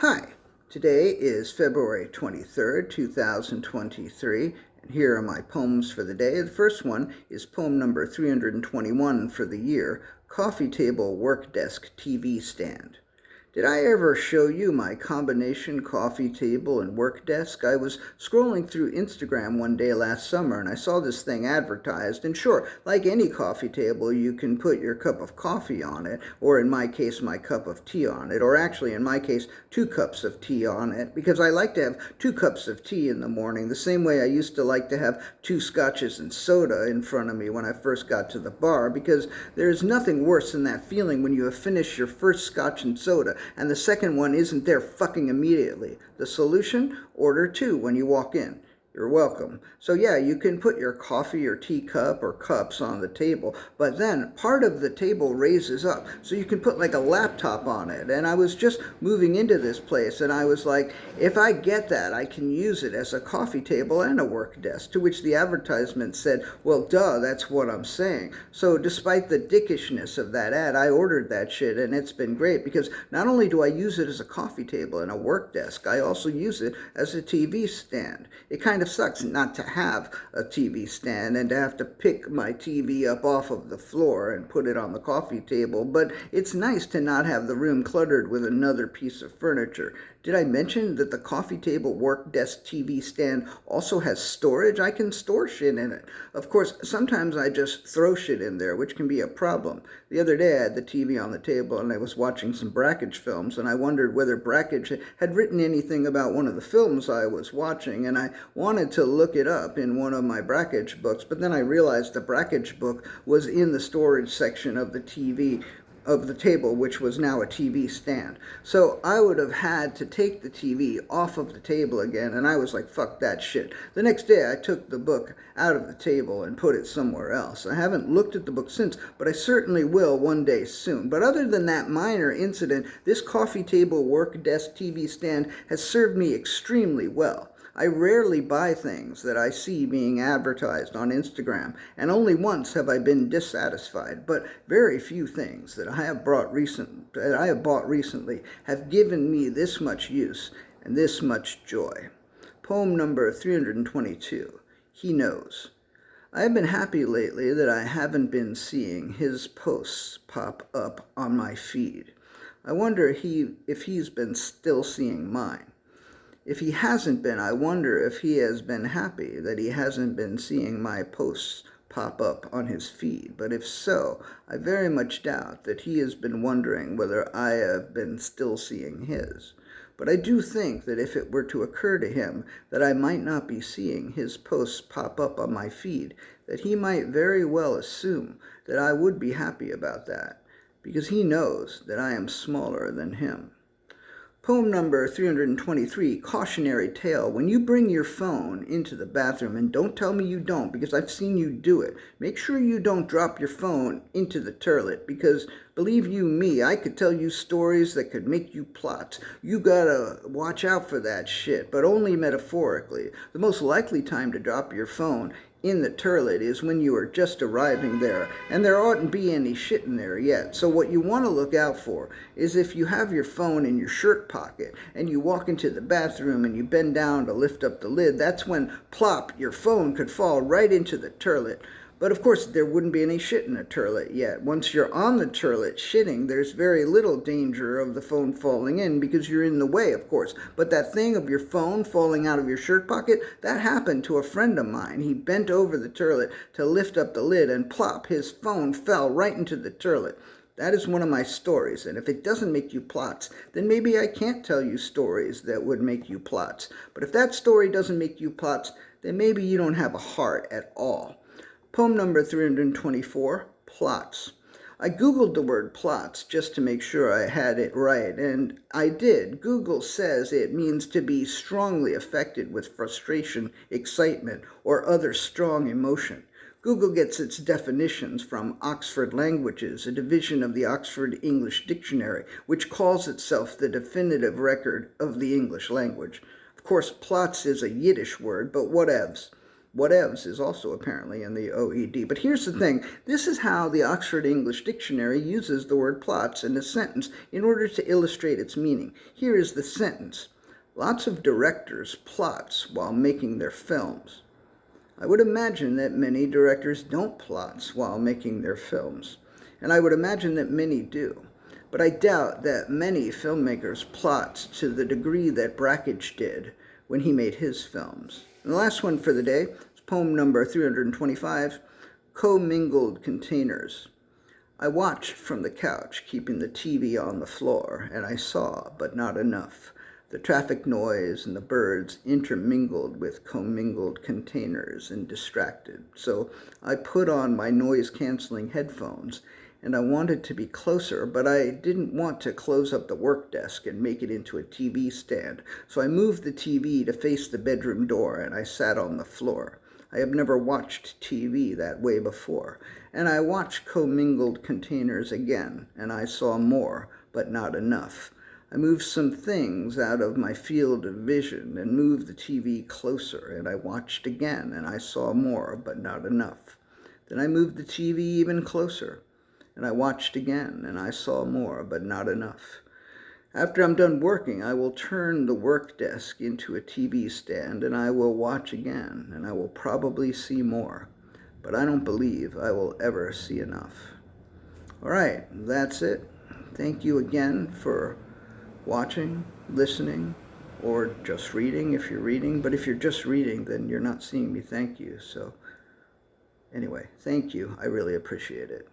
Hi, today is February 23rd, 2023, and here are my poems for the day. The first one is poem number 321 for the year, Coffee Table Work Desk TV Stand. Did I ever show you my combination coffee table and work desk? I was scrolling through Instagram one day last summer and I saw this thing advertised. And sure, like any coffee table, you can put your cup of coffee on it, or in my case, my cup of tea on it, or actually, in my case, 2 cups of tea on it, because I like to have 2 cups of tea in the morning, the same way I used to like to have 2 scotches and soda in front of me when I first got to the bar, because there's nothing worse than that feeling when you have finished your first scotch and soda and the second one isn't there fucking immediately. The solution? Order 2 when you walk in. You're welcome. So yeah, you can put your coffee or teacup or cups on the table, but then part of the table raises up, so you can put like a laptop on it. And I was just moving into this place, and I was like, if I get that, I can use it as a coffee table and a work desk, to which the advertisement said, well, duh, that's what I'm saying. So despite the dickishness of that ad, I ordered that shit, and it's been great, because not only do I use it as a coffee table and a work desk, I also use it as a TV stand. It kind of sucks not to have a TV stand and to have to pick my TV up off of the floor and put it on the coffee table, but it's nice to not have the room cluttered with another piece of furniture. Did I mention that the coffee table work desk TV stand also has storage? I can store shit in it. Of course, sometimes I just throw shit in there, which can be a problem. The other day I had the TV on the table and I was watching some Brakhage films, and I wondered whether Brakhage had written anything about one of the films I was watching, and I wanted to look it up in one of my Brakhage books, but then I realized the Brakhage book was in the storage section of the table, which was now a TV stand. So I would have had to take the TV off of the table again, and I was like, fuck that shit. The next day I took the book out of the table and put it somewhere else. I haven't looked at the book since, but I certainly will one day soon. But other than that minor incident, this coffee table work desk TV stand has served me extremely well. I rarely buy things that I see being advertised on Instagram, and only once have I been dissatisfied, but very few things that I have bought recently have given me this much use and this much joy. Poem number 322, He Knows. I have been happy lately that I haven't been seeing his posts pop up on my feed. I wonder if he's been still seeing mine. If he hasn't been, I wonder if he has been happy that he hasn't been seeing my posts pop up on his feed. But if so, I very much doubt that he has been wondering whether I have been still seeing his. But I do think that if it were to occur to him that I might not be seeing his posts pop up on my feed, that he might very well assume that I would be happy about that, because he knows that I am smaller than him. Poem number 323, Cautionary Tale. When you bring your phone into the bathroom, and don't tell me you don't, because I've seen you do it, make sure you don't drop your phone into the toilet, because believe you me, I could tell you stories that could make you plot. You gotta watch out for that shit, but only metaphorically. The most likely time to drop your phone in the toilet is when you are just arriving there, and there oughtn't be any shit in there yet. So what you want to look out for is if you have your phone in your shirt pocket and you walk into the bathroom and you bend down to lift up the lid, that's when plop, your phone could fall right into the toilet. But of course, there wouldn't be any shit in the toilet yet. Once you're on the toilet shitting, there's very little danger of the phone falling in because you're in the way, of course. But that thing of your phone falling out of your shirt pocket, that happened to a friend of mine. He bent over the toilet to lift up the lid and plop, his phone fell right into the toilet. That is one of my stories, and if it doesn't make you plots, then maybe I can't tell you stories that would make you plots. But if that story doesn't make you plots, then maybe you don't have a heart at all. Poem number 324, Plots. I Googled the word plots just to make sure I had it right, and I did. Google says it means to be strongly affected with frustration, excitement, or other strong emotion. Google gets its definitions from Oxford Languages, a division of the Oxford English Dictionary, which calls itself the definitive record of the English language. Of course, plots is a Yiddish word, but whatevs. Whatevs is also apparently in the OED. But here's the thing. This is how the Oxford English Dictionary uses the word plots in a sentence in order to illustrate its meaning. Here is the sentence. Lots of directors plots while making their films. I would imagine that many directors don't plots while making their films. And I would imagine that many do. But I doubt that many filmmakers plot to the degree that Brakhage did when he made his films. And the last one for the day is poem number 325, Commingled Containers. I watched from the couch, keeping the TV on the floor, and I saw, but not enough. The traffic noise and the birds intermingled with commingled containers and distracted. So I put on my noise-canceling headphones, and I wanted to be closer, but I didn't want to close up the work desk and make it into a TV stand. So I moved the TV to face the bedroom door, and I sat on the floor. I have never watched TV that way before. And I watched commingled containers again, and I saw more, but not enough. I moved some things out of my field of vision and moved the TV closer, and I watched again, and I saw more, but not enough. Then I moved the TV even closer, and I watched again, and I saw more, but not enough. After I'm done working, I will turn the work desk into a TV stand, and I will watch again, and I will probably see more. But I don't believe I will ever see enough. All right, that's it. Thank you again for watching, listening, or just reading if you're reading. But if you're just reading, then you're not seeing me thank you. So anyway, thank you. I really appreciate it.